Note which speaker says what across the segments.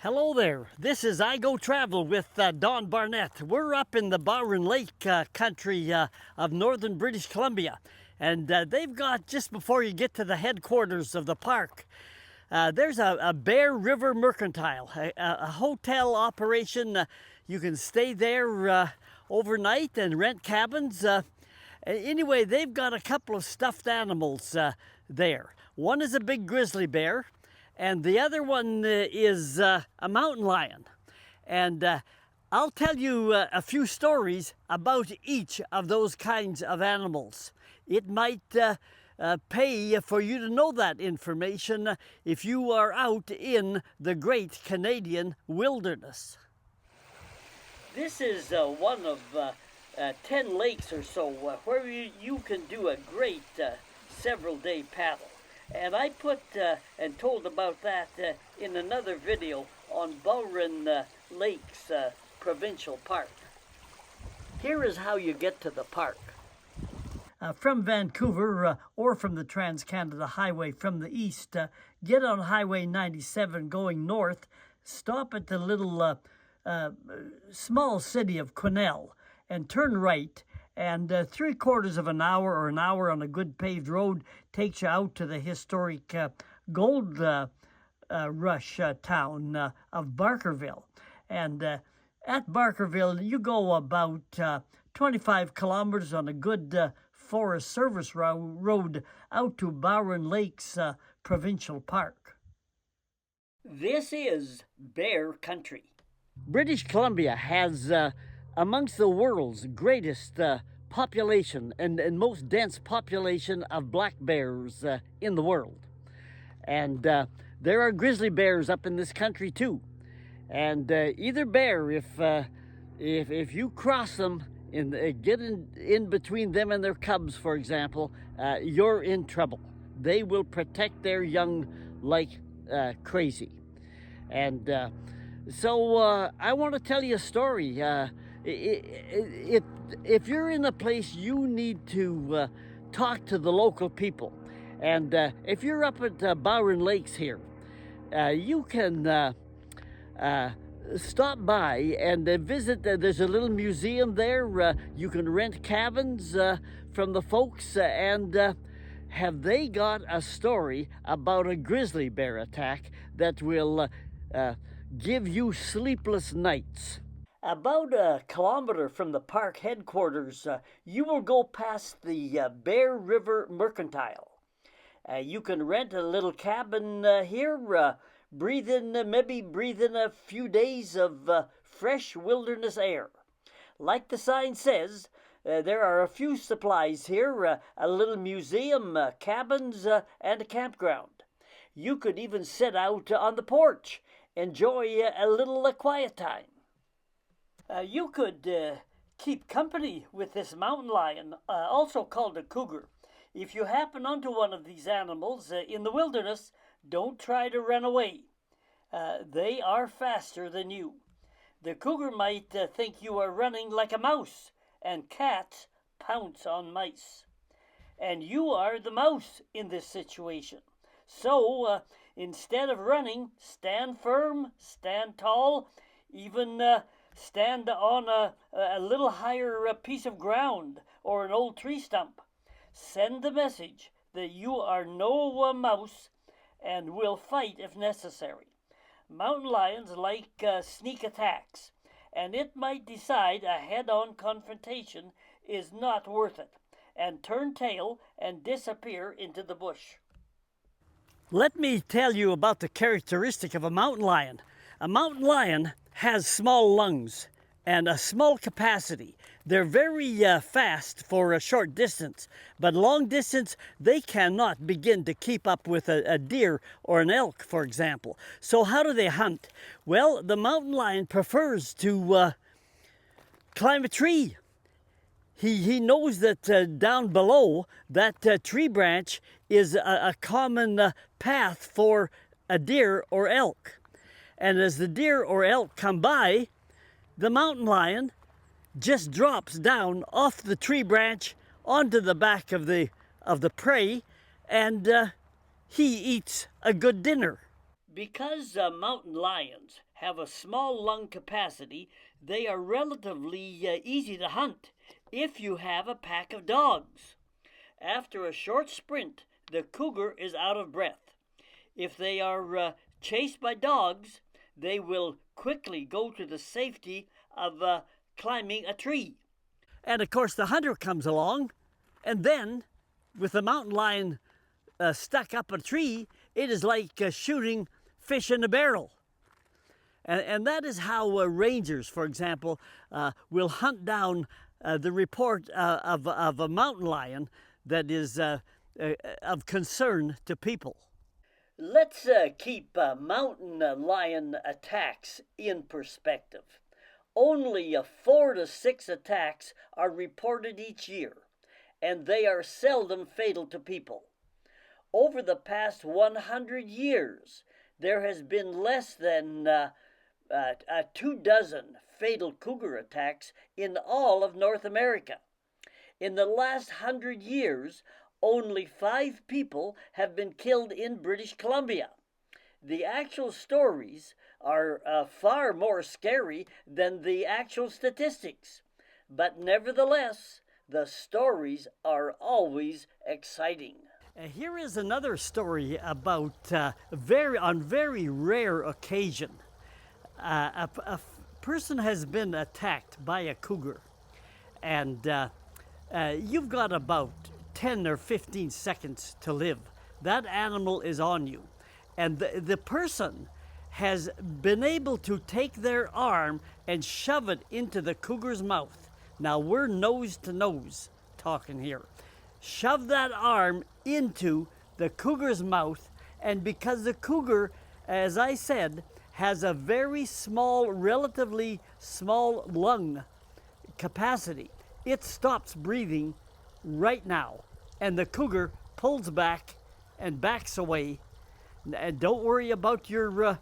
Speaker 1: Hello there. This is I Go Travel with Don Barnett. We're up in the Byron Lake country of northern British Columbia. And they've got, just before you get to the headquarters of the park, there's a Bear River Mercantile, a hotel operation. You can stay there overnight and rent cabins. Anyway, they've got a couple of stuffed animals there. One is a big grizzly bear, and the other one is a mountain lion. And I'll tell you a few stories about each of those kinds of animals. It might pay for you to know that information if you are out in the great Canadian wilderness. This is one of 10 lakes or so where you can do a great several-day paddle. And I put and told about that in another video on Byron Lakes Provincial Park. Here is how you get to the park. From Vancouver or from the Trans-Canada Highway from the east, get on Highway 97 going north, stop at the little small city of Quesnel and turn right. And 3/4 of an hour or an hour on a good paved road takes you out to the historic gold rush town of Barkerville. And at Barkerville, you go about 25 kilometers on a good Forest Service road out to Byron Lakes Provincial Park. This is bear country. British Columbia has amongst the world's greatest population and most dense population of black bears in the world. And there are grizzly bears up in this country too. And either bear, if you cross them, get in between them and their cubs, for example, you're in trouble. They will protect their young like crazy. And so I want to tell you a story. If you're in a place, you need to talk to the local people. And if you're up at Byron Lakes here, you can stop by and visit. There's a little museum there. You can rent cabins from the folks, and have they got a story about a grizzly bear attack that will give you sleepless nights. About a kilometer from the park headquarters, you will go past the Bear River Mercantile. You can rent a little cabin here, maybe breathe in a few days of fresh wilderness air. Like the sign says, there are a few supplies here, a little museum, cabins, and a campground. You could even sit out on the porch, enjoy a little quiet time. You could keep company with this mountain lion, also called a cougar. If you happen onto one of these animals in the wilderness, don't try to run away. They are faster than you. The cougar might think you are running like a mouse, and cats pounce on mice. And you are the mouse in this situation. So instead of running, stand firm, stand tall, even stand on a little higher piece of ground or an old tree stump. Send the message that you are no mouse and will fight if necessary. Mountain lions like sneak attacks, and it might decide a head-on confrontation is not worth it, and turn tail and disappear into the bush. Let me tell you about the characteristic of a mountain lion. A mountain lion has small lungs and a small capacity. They're very fast for a short distance, but long distance, they cannot begin to keep up with a deer or an elk, for example. So how do they hunt? Well, the mountain lion prefers to climb a tree. He knows that down below, that tree branch is a common path for a deer or elk. And as the deer or elk come by, the mountain lion just drops down off the tree branch onto the back of the prey, and he eats a good dinner. Because mountain lions have a small lung capacity, they are relatively easy to hunt if you have a pack of dogs. After a short sprint, the cougar is out of breath. If they are chased by dogs, they will quickly go to the safety of climbing a tree. And of course, the hunter comes along, and then, with the mountain lion stuck up a tree, it is like shooting fish in a barrel. And that is how rangers, for example, will hunt down the report of a mountain lion that is of concern to people. Let's keep mountain lion attacks in perspective. Only 4 to 6 attacks are reported each year, and they are seldom fatal to people. Over the past 100 years, there has been less than 24 fatal cougar attacks in all of North America. In the last 100 years, only 5 people have been killed in British Columbia. The actual stories are far more scary than the actual statistics, but nevertheless, the stories are always exciting. Here is another story about on very rare occasion. A person has been attacked by a cougar, and you've got about 10 or 15 seconds to live. That animal is on you, and the person has been able to take their arm and shove it into the cougar's mouth. Now we're nose to nose talking here. Shove that arm into the cougar's mouth, and because the cougar, as I said, has a very small, relatively small lung capacity, it stops breathing right now, and the cougar pulls back and backs away. And don't worry about your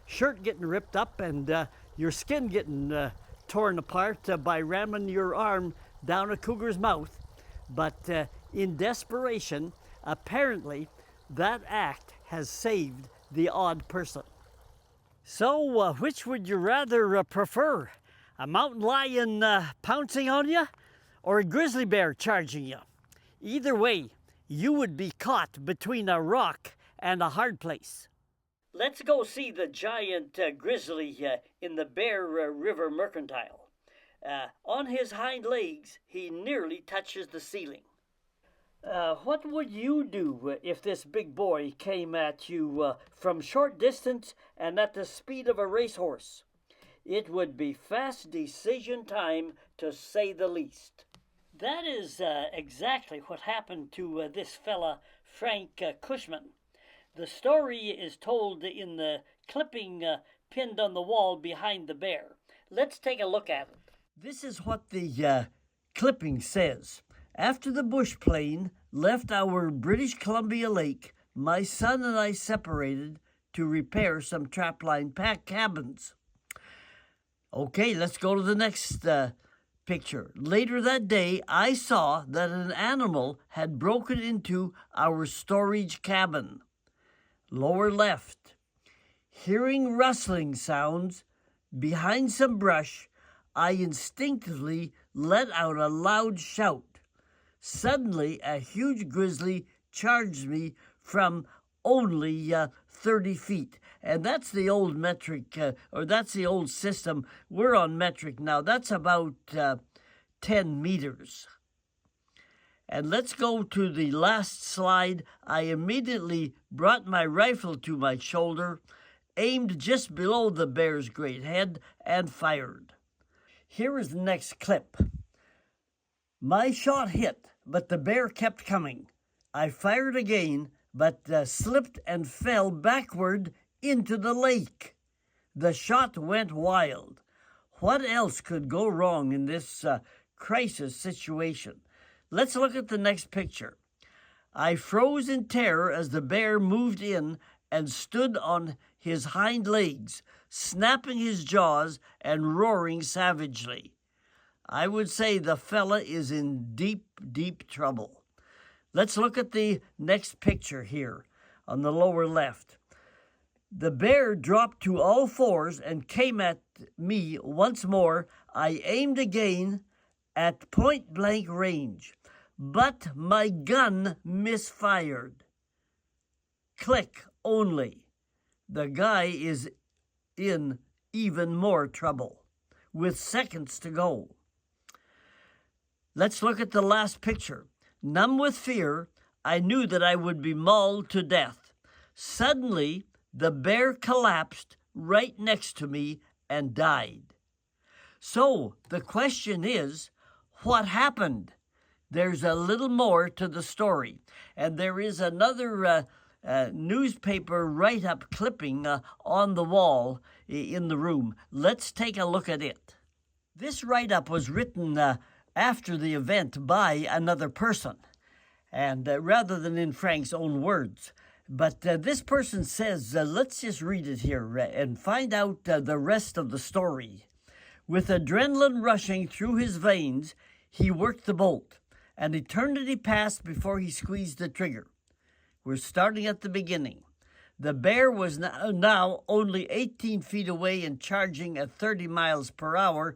Speaker 1: shirt getting ripped up and your skin getting torn apart by ramming your arm down a cougar's mouth. But in desperation, apparently, that act has saved the odd person. So, which would you rather prefer? A mountain lion pouncing on you, or a grizzly bear charging you? Either way, you would be caught between a rock and a hard place. Let's go see the giant grizzly in the Bear River Mercantile. On his hind legs, he nearly touches the ceiling. What would you do if this big boy came at you from short distance and at the speed of a racehorse? It would be fast decision time, to say the least. That is exactly what happened to this fella, Frank Cushman. The story is told in the clipping pinned on the wall behind the bear. Let's take a look at it. This is what the clipping says. After the bush plane left our British Columbia lake, my son and I separated to repair some trapline pack cabins. Okay, let's go to the next picture. Later that day, I saw that an animal had broken into our storage cabin. Lower left. Hearing rustling sounds behind some brush, I instinctively let out a loud shout. Suddenly, a huge grizzly charged me from only 30 feet. And that's the old metric, or that's the old system. We're on metric now. That's about 10 meters. And let's go to the last slide. I immediately brought my rifle to my shoulder, aimed just below the bear's great head, and fired. Here is the next clip. My shot hit, but the bear kept coming. I fired again, but slipped and fell backward into the lake. The shot went wild. What else could go wrong in this crisis situation? Let's look at the next picture. I froze in terror as the bear moved in and stood on his hind legs, snapping his jaws and roaring savagely. I would say the fella is in deep, deep trouble. Let's look at the next picture here on the lower left. The bear dropped to all fours and came at me once more. I aimed again at point-blank range, but my gun misfired. Click only. The guy is in even more trouble, with seconds to go. Let's look at the last picture. Numb with fear, I knew that I would be mauled to death. Suddenly, the bear collapsed right next to me and died. So the question is, what happened? There's a little more to the story, and there is another newspaper write-up clipping on the wall in the room. Let's take a look at it. This write-up was written after the event by another person, and rather than in Frank's own words. But this person says, let's just read it here and find out the rest of the story. With adrenaline rushing through his veins, he worked the bolt. An eternity passed before he squeezed the trigger. We're starting at the beginning. The bear was now only 18 feet away and charging at 30 miles per hour.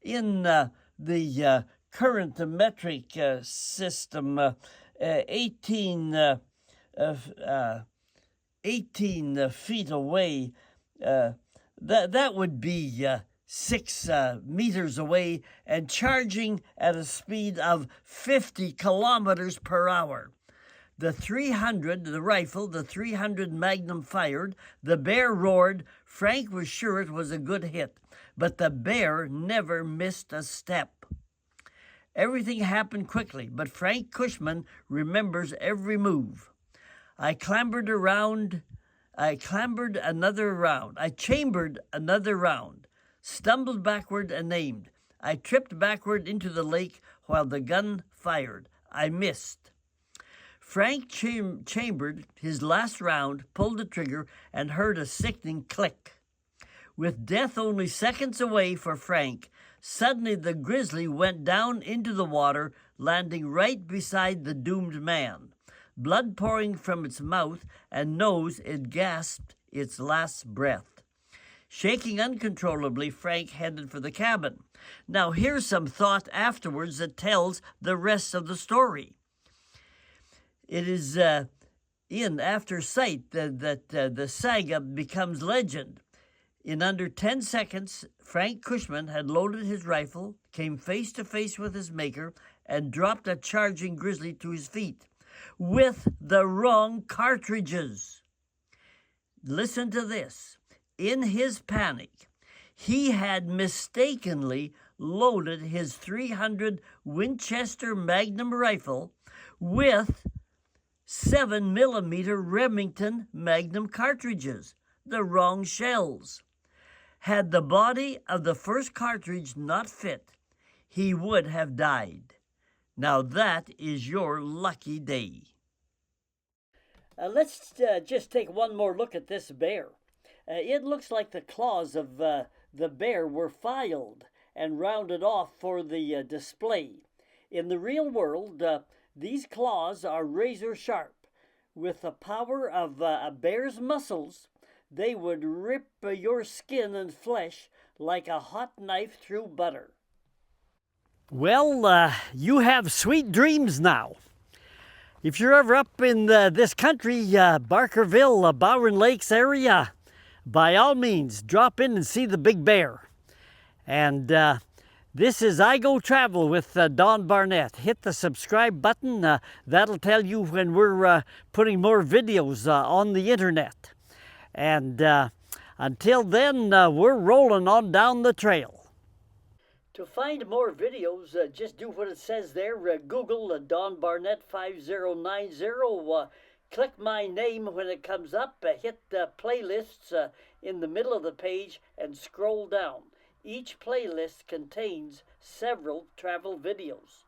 Speaker 1: In the current metric system, 18 feet away, that would be 6 meters away and charging at a speed of 50 kilometers per hour. The 300 Magnum fired. The bear roared. Frank was sure it was a good hit, but the bear never missed a step. Everything happened quickly, but Frank Cushman remembers every move. I chambered another round, stumbled backward and aimed. I tripped backward into the lake while the gun fired. I missed. Frank chambered his last round, pulled the trigger, and heard a sickening click. With death only seconds away for Frank, suddenly the Grizzly went down into the water, landing right beside the doomed man. Blood pouring from its mouth and nose, it gasped its last breath. Shaking uncontrollably, Frank headed for the cabin. Now here's some thought afterwards that tells the rest of the story. It is in After Sight that the saga becomes legend. In under 10 seconds, Frank Cushman had loaded his rifle, came face to face with his maker, and dropped a charging grizzly to his feet with the wrong cartridges. Listen to this. In his panic, he had mistakenly loaded his .300 Winchester Magnum rifle with 7mm Remington Magnum cartridges, the wrong shells. Had the body of the first cartridge not fit, he would have died. Now that is your lucky day. Let's just take one more look at this bear. It looks like the claws of the bear were filed and rounded off for the display. In the real world, these claws are razor sharp. With the power of a bear's muscles, they would rip your skin and flesh like a hot knife through butter. Well, you have sweet dreams now. If you're ever up in this country, Barkerville, Bowen Lakes area, by all means, drop in and see the big bear. And this is I Go Travel with Don Barnett. Hit the subscribe button. That'll tell you when we're putting more videos on the internet. And until then, we're rolling on down the trail. To find more videos, just do what it says there. Google Don Barnett 5090. Click my name when it comes up. Hit playlists in the middle of the page and scroll down. Each playlist contains several travel videos.